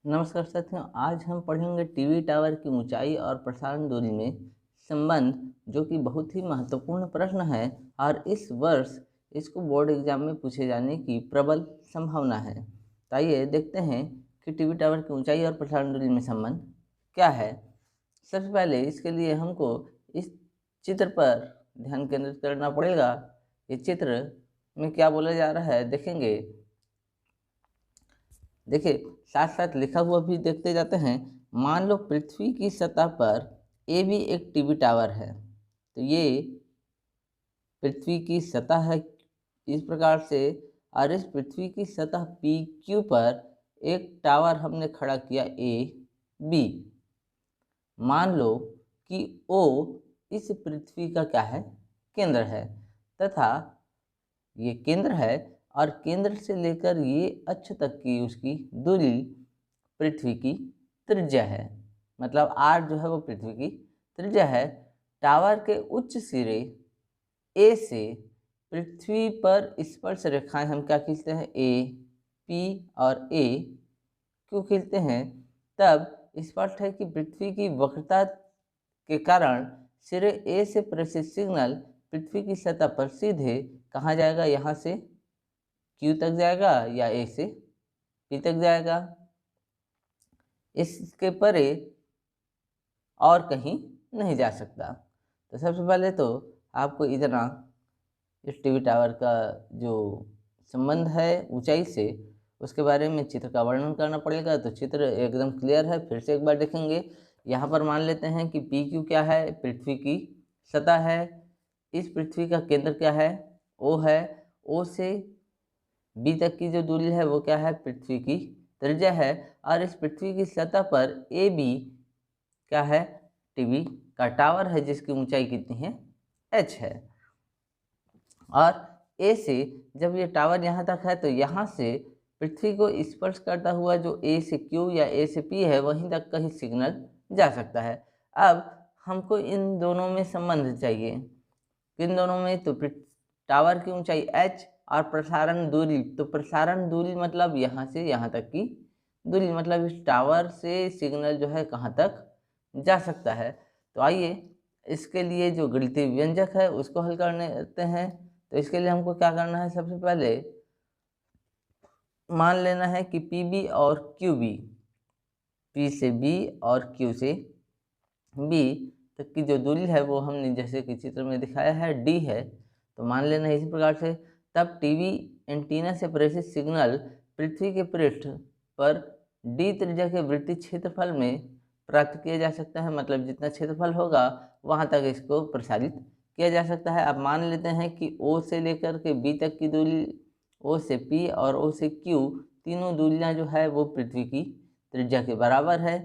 नमस्कार साथियों, आज हम पढ़ेंगे टीवी टावर की ऊंचाई और प्रसारण दूरी में संबंध, जो कि बहुत ही महत्वपूर्ण प्रश्न है और इस वर्ष इसको बोर्ड एग्जाम में पूछे जाने की प्रबल संभावना है। तो आइए देखते हैं कि टीवी टावर की ऊंचाई और प्रसारण दूरी में संबंध क्या है। सबसे पहले इसके लिए हमको इस चित्र पर ध्यान केंद्रित करना पड़ेगा। इस चित्र में क्या बोला जा रहा है देखेंगे। देखिए, साथ साथ लिखा हुआ भी देखते जाते हैं। मान लो पृथ्वी की सतह पर ए भी एक टीवी टावर है। तो ये पृथ्वी की सतह है इस प्रकार से, और इस पृथ्वी की सतह पी क्यू पर एक टावर हमने खड़ा किया ए बी। मान लो कि ओ इस पृथ्वी का क्या है, केंद्र है, तथा ये केंद्र है और केंद्र से लेकर ये अक्ष तक की उसकी दूरी पृथ्वी की त्रिज्या है। मतलब आर जो है वो पृथ्वी की त्रिज्या है। टावर के उच्च सिरे ए से पृथ्वी पर स्पर्श रेखाएं हम क्या खींचते हैं, ए पी और ए क्यों खींचते हैं। तब स्पष्ट है कि पृथ्वी की वक्रता के कारण सिरे ए से प्रेषित सिग्नल पृथ्वी की सतह पर सीधे कहाँ जाएगा, यहाँ से क्यू तक जाएगा या ए से पी तक जाएगा। इसके परे और कहीं नहीं जा सकता। तो सबसे पहले तो आपको इतना इस टीवी टावर का जो संबंध है ऊंचाई से, उसके बारे में चित्र का वर्णन करना पड़ेगा। तो चित्र एकदम क्लियर है, फिर से एक बार देखेंगे। यहाँ पर मान लेते हैं कि पी क्यू क्या है, पृथ्वी की सतह है। इस पृथ्वी का केंद्र क्या है, ओ है। ओ से बी तक की जो दूरी है वो क्या है, पृथ्वी की त्रिज्या है। और इस पृथ्वी की सतह पर ए बी क्या है, टीवी का टावर है, जिसकी ऊंचाई कितनी है, एच है। और ए से जब ये टावर यहाँ तक है तो यहाँ से पृथ्वी को स्पर्श करता हुआ जो ए से क्यू या ए से पी है, वहीं तक कहीं सिग्नल जा सकता है। अब हमको इन दोनों में संबंध चाहिए। किन दोनों में, तो टावर की ऊंचाई h और प्रसारण दूरी। तो प्रसारण दूरी मतलब यहाँ से यहाँ तक की दूरी, मतलब इस टावर से सिग्नल जो है कहाँ तक जा सकता है। तो आइए इसके लिए जो गणितीय व्यंजक है उसको हल करते हैं। तो इसके लिए हमको क्या करना है, सबसे पहले मान लेना है कि पी बी और क्यू बी, पी से बी और क्यू से बी तक की जो दूरी है वो हमने जैसे कि चित्र में दिखाया है डी है। तो मान लेना है इसी प्रकार से। तब टीवी एंटीना से प्रेषित सिग्नल पृथ्वी के पृष्ठ पर डी त्रिज्या के वृत्तीय क्षेत्रफल में प्राप्त किया जा सकता है। मतलब जितना क्षेत्रफल होगा वहां तक इसको प्रसारित किया जा सकता है। अब मान लेते हैं कि ओ से लेकर के बी तक की दूरी, ओ से पी और ओ से क्यू, तीनों दूरियां जो है वो पृथ्वी की त्रिज्या के बराबर है।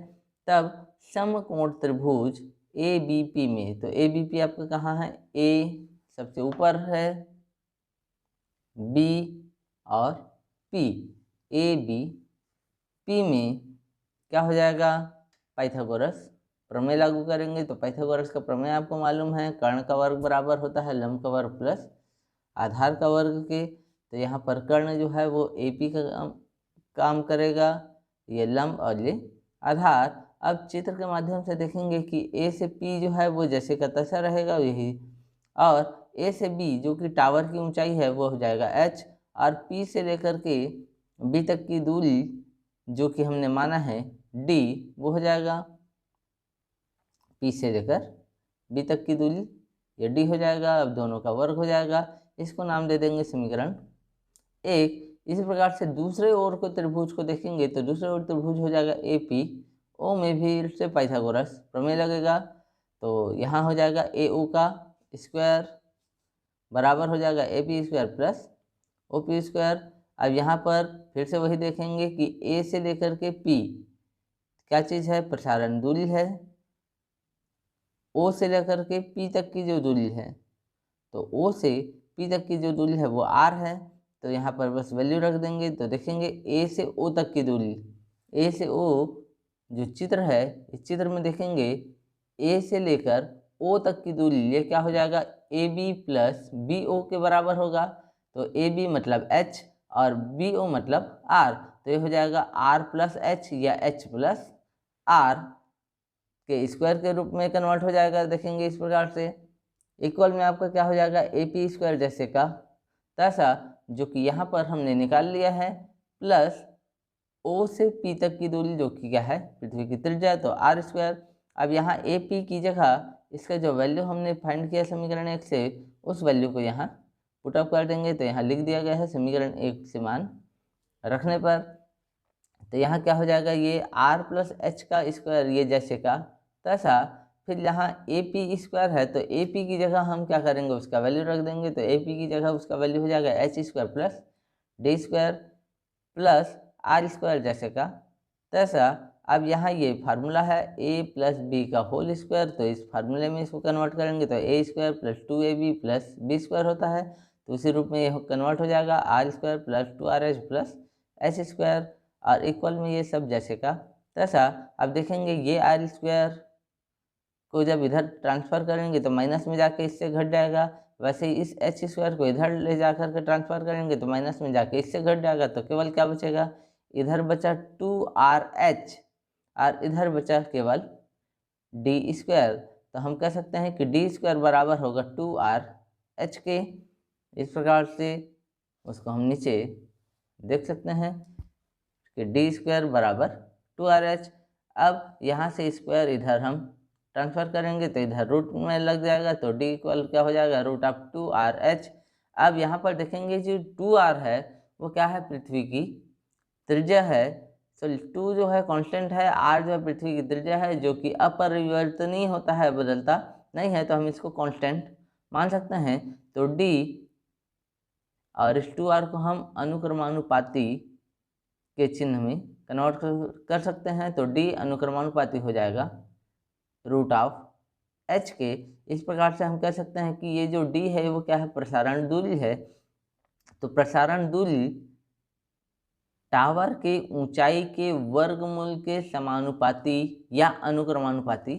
तब समकोण त्रिभुज ए बी पी में, तो ए बी पी आपका कहाँ है, ए सबसे ऊपर है, बी और पी, ए बी पी में क्या हो जाएगा, पाइथागोरस प्रमेय लागू करेंगे। तो पाइथागोरस का प्रमेय आपको मालूम है, कर्ण का वर्ग बराबर होता है लंब का वर्ग प्लस आधार का वर्ग के। तो यहाँ पर कर्ण जो है वो ए पी का काम करेगा, ये लंब और ये आधार। अब चित्र के माध्यम से देखेंगे कि ए से पी जो है वो जैसे का तैसा रहेगा यही, और ए से बी जो कि टावर की ऊंचाई है वो हो जाएगा एच, और पी से लेकर के बी तक की दूरी जो कि हमने माना है डी, वो हो जाएगा पी से लेकर बी तक की दूरी, ये डी हो जाएगा। अब दोनों का वर्ग हो जाएगा, इसको नाम दे देंगे समीकरण एक। इसी प्रकार से दूसरे ओर को त्रिभुज को देखेंगे तो दूसरे ओर त्रिभुज हो जाएगा ए पी, ओ में भी से पाइथागोरस प्रमेय लगेगा। तो यहाँ हो जाएगा ए ओ का स्क्वायर बराबर हो जाएगा A P square plus O P square. अब यहाँ पर फिर से वही देखेंगे कि ए से लेकर के पी क्या चीज़ है, प्रसारण दूरी है। ओ से लेकर के पी तक की जो दूरी है, तो ओ से पी तक की जो दूरी है वो आर है। तो यहाँ पर बस वैल्यू रख देंगे। तो देखेंगे ए से ओ तक की दूरी, ए से ओ जो चित्र है इस चित्र में देखेंगे ए से लेकर ओ तक की दूरी, ये क्या हो जाएगा, A B plus B O के बराबर होगा। तो ए बी मतलब एच और बी ओ मतलब आर। तो ये हो जाएगा आर प्लस एच या एच प्लस आर के स्क्वायर के रूप में कन्वर्ट हो जाएगा। देखेंगे इस प्रकार से इक्वल में आपका क्या हो जाएगा ए पी स्क्वायर जैसे का तैसा, जो कि यहाँ पर हमने निकाल लिया है, प्लस ओ से पी तक की दूरी जो कि क्या है पृथ्वी की त्रिज्या, तो आर स्क्वायर। अब यहाँ ए पी की जगह इसका जो वैल्यू हमने फाइंड किया समीकरण 1 से, उस वैल्यू को यहाँ पुटअप कर देंगे। तो यहाँ लिख दिया गया है समीकरण 1 से मान रखने पर, तो यहाँ क्या हो जाएगा ये आर प्लस एच का स्क्वायर ये जैसे का तैसा। फिर यहाँ ए पी स्क्वायर है, तो ए पी की जगह हम क्या करेंगे उसका वैल्यू रख देंगे। तो ए पी की जगह उसका वैल्यू हो जाएगा H square plus D square plus R square जैसे का तैसा। अब यहाँ ये फार्मूला है ए प्लस बी का होल स्क्वायर, तो इस फार्मूले में इसको कन्वर्ट करेंगे तो A square plus 2ab plus B square होता है, तो उसी रूप में ये कन्वर्ट हो जाएगा R square plus 2rh plus H square, और इक्वल में ये सब जैसे का तैसा। अब देखेंगे ये आर स्क्वायर को जब इधर ट्रांसफ़र करेंगे तो माइनस में जाके इससे घट जाएगा, वैसे ही इस एच स्क्वायर को इधर ले जा कर के ट्रांसफ़र करेंगे तो माइनस में जाके इससे घट जाएगा, तो केवल क्या बचेगा, इधर बचा 2rh और इधर बचा केवल डी स्क्वायर। तो हम कह सकते हैं कि डी स्क्वायर बराबर होगा 2rh के। इस प्रकार से उसको हम नीचे देख सकते हैं कि डी स्क्वायर बराबर 2rh। अब यहाँ से स्क्वायर इधर हम ट्रांसफ़र करेंगे तो इधर रूट में लग जाएगा, तो डी इक्वल क्या हो जाएगा रूट ऑफ 2rh। अब यहाँ पर देखेंगे जो 2r है वो क्या है पृथ्वी की त्रिज्या है। तो 2 जो है कांस्टेंट है, r जो है पृथ्वी की त्रिज्या है जो कि अपरिवर्तनीय होता है, बदलता नहीं है, तो हम इसको कांस्टेंट मान सकते हैं। तो d और इस 2r को हम अनुक्रमानुपाती के चिन्ह में कन्वर्ट कर सकते हैं, तो d अनुक्रमानुपाती हो जाएगा रूट ऑफ h के। इस प्रकार से हम कह सकते हैं कि ये जो d है वो क्या है प्रसारण दूरी है। तो प्रसारण दूरी टावर के ऊंचाई के वर्गमूल के समानुपाती या अनुक्रमानुपाती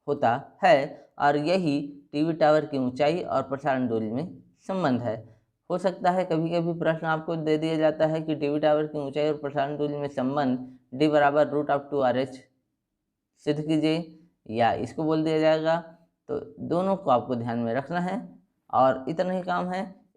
होता है, और यही टीवी टावर की ऊंचाई और प्रसारण दूरी में संबंध है। हो सकता है कभी कभी प्रश्न आपको दे दिया जाता है कि टीवी टावर की ऊंचाई और प्रसारण दूरी में संबंध d बराबर रूट ऑफ 2rh सिद्ध कीजिए, या इसको बोल दिया जाएगा। तो दोनों को आपको ध्यान में रखना है और इतना ही काम है।